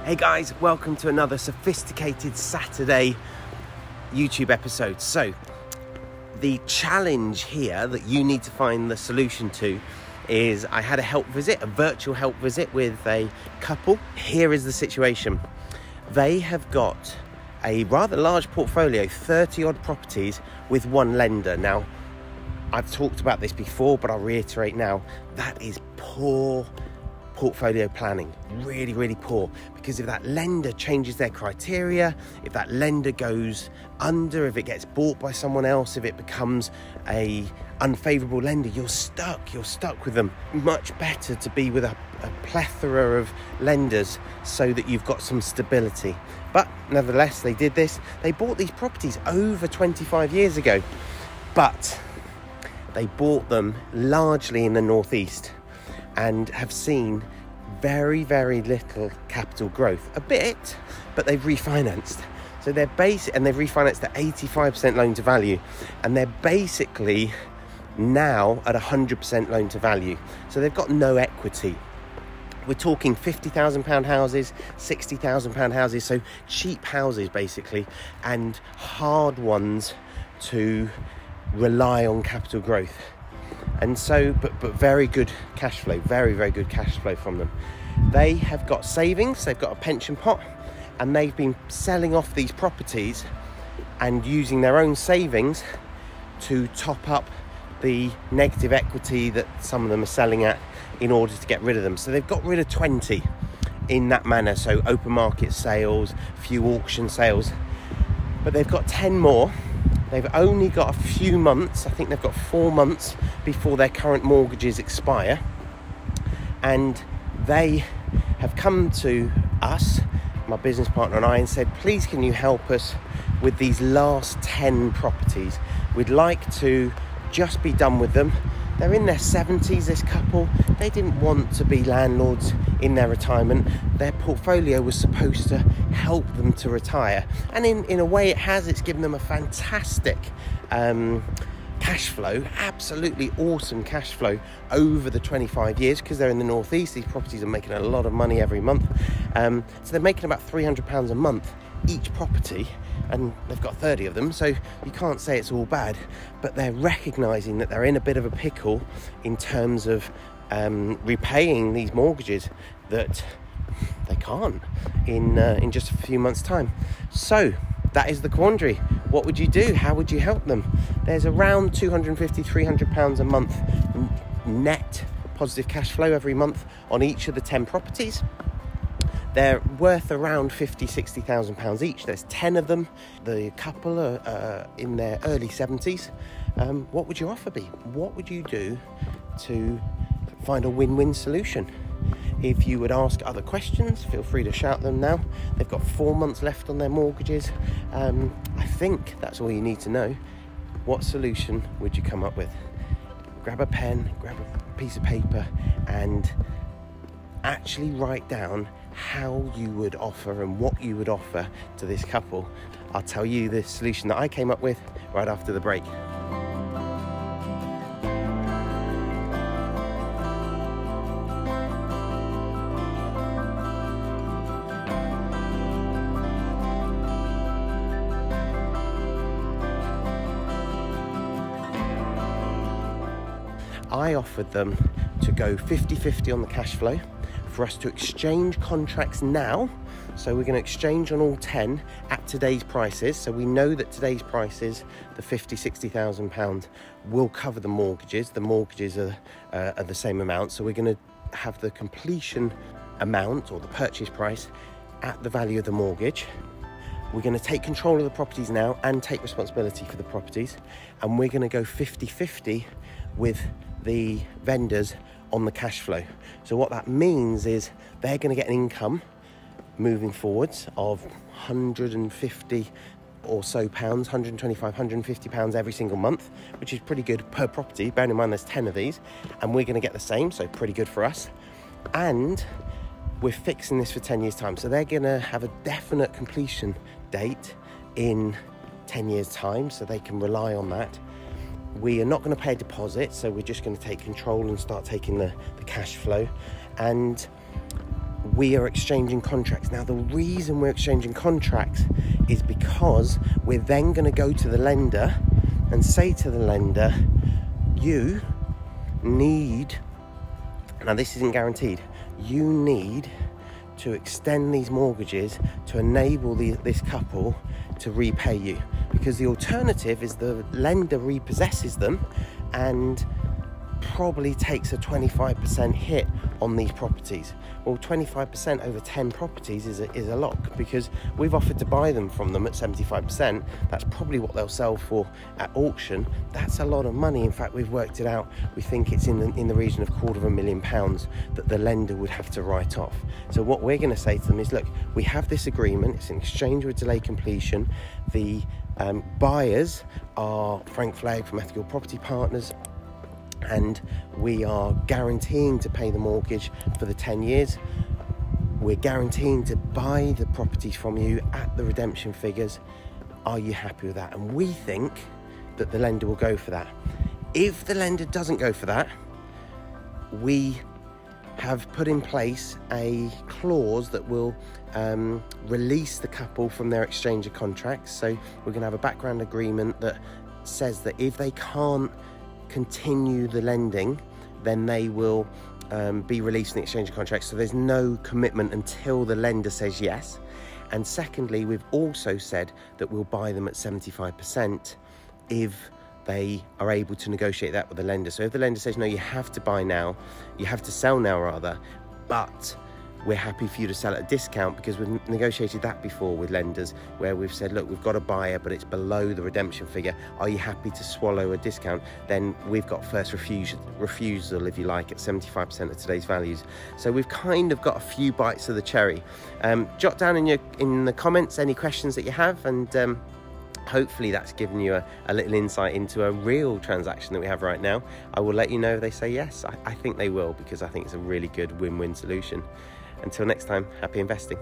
Hey guys, welcome to another sophisticated Saturday YouTube episode. So, the challenge here that you need to find the solution to is I had a virtual help visit with a couple. Here is the situation. They have got a rather large portfolio, 30 odd properties with one lender. Now, I've talked about this before, but I'll reiterate now, that is poor portfolio planning, really poor, because if that lender changes their criteria, if that lender goes under, if it gets bought by someone else, if it becomes a unfavorable lender, you're stuck with them. Much better to be with a plethora of lenders so that you've got some stability. But nevertheless, they did this. They bought these properties over 25 years ago, but they bought them largely in the northeast and have seen very little capital growth. A bit, but they've refinanced. So they've refinanced at 85% loan to value, and they're basically now at 100% loan to value. So they've got no equity. We're talking £50,000 houses, £60,000 houses, so cheap houses basically, and hard ones to rely on capital growth. And so, but very good cash flow, very good cash flow from them. They have got savings, they've got a pension pot, and they've been selling off these properties and using their own savings to top up the negative equity that some of them are selling at in order to get rid of them. So they've got rid of 20 in that manner, so open market sales, few auction sales, but they've got 10 more. They've only got a few months, I think they've got 4 months before their current mortgages expire. And they have come to us, my business partner and I, and said, please can you help us with these last 10 properties? We'd like to just be done with them. They're in their 70s, this couple. They didn't want to be landlords in their retirement. Their portfolio was supposed to help them to retire. And in a way it has. It's given them a fantastic cash flow, absolutely awesome cash flow over the 25 years, because they're in the northeast. These properties are making a lot of money every month. So they're making about £300 a month each property, and they've got 30 of them, so you can't say it's all bad, but they're recognising that they're in a bit of a pickle in terms of repaying these mortgages that they can't in just a few months' time. So that is the quandary. What would you do? How would you help them? There's around £250, £300 a month net positive cash flow every month on each of the 10 properties. They're worth around £50,000, £60,000 each. There's 10 of them. The couple are in their early 70s. What would your offer be? What would you do to find a win-win solution? If you would ask other questions, feel free to shout them now. They've got 4 months left on their mortgages. I think that's all you need to know. What solution would you come up with? Grab a pen, grab a piece of paper, and actually write down how you would offer and what you would offer to this couple. I'll tell you the solution that I came up with right after the break. I offered them to go 50-50 on the cash flow, for us to exchange contracts now. So we're going to exchange on all 10 at today's prices. So we know that today's prices, the £50,000-£60,000 will cover the mortgages. The mortgages are the same amount. So we're going to have the completion amount or the purchase price at the value of the mortgage. We're going to take control of the properties now and take responsibility for the properties. And we're going to go 50-50 with the vendors on the cash flow. So what that means is they're going to get an income moving forwards of 150 or so pounds, 125, 150 pounds every single month, which is pretty good per property. Bearing in mind there's 10 of these, and we're going to get the same, so pretty good for us. And we're fixing this for 10 years time, so they're going to have a definite completion date in 10 years time, so they can rely on that. We are not going to pay a deposit, so we're just going to take control and start taking the cash flow. And we are exchanging contracts. Now, the reason we're exchanging contracts is because we're then going to go to the lender and say to the lender, you need, now this isn't guaranteed, you need to extend these mortgages to enable this couple to repay you, because the alternative is the lender repossesses them and probably takes a 25% hit on these properties. Well, 25% over 10 properties is a lot, because we've offered to buy them from them at 75%. That's probably what they'll sell for at auction. That's a lot of money. In fact, we've worked it out. We think it's in the region of £250,000 that the lender would have to write off. So what we're going to say to them is, look, we have this agreement. It's an exchange with delay completion. The buyers are Flegg from Ethical Property Partners, and we are guaranteeing to pay the mortgage for the 10 years. We're guaranteeing to buy the properties from you at the redemption figures. Are you happy with that? And we think that the lender will go for that. If the lender doesn't go for that, we have put in place a clause that will release the couple from their exchange of contracts. So we're going to have a background agreement that says that if they can't continue the lending, then they will be released in the exchange of contracts. So there's no commitment until the lender says yes. And secondly, we've also said that we'll buy them at 75% if they are able to negotiate that with the lender. So if the lender says, no, you have to buy now, you have to sell now rather, but we're happy for you to sell at a discount, because we've negotiated that before with lenders where we've said, look, we've got a buyer, but it's below the redemption figure. Are you happy to swallow a discount? Then we've got first refusal, if you like, at 75% of today's values. So we've kind of got a few bites of the cherry. Jot down in the comments any questions that you have, and hopefully that's given you a little insight into a real transaction that we have right now. I will let you know if they say yes. I think they will, because I think it's a really good win-win solution. Until next time, happy investing.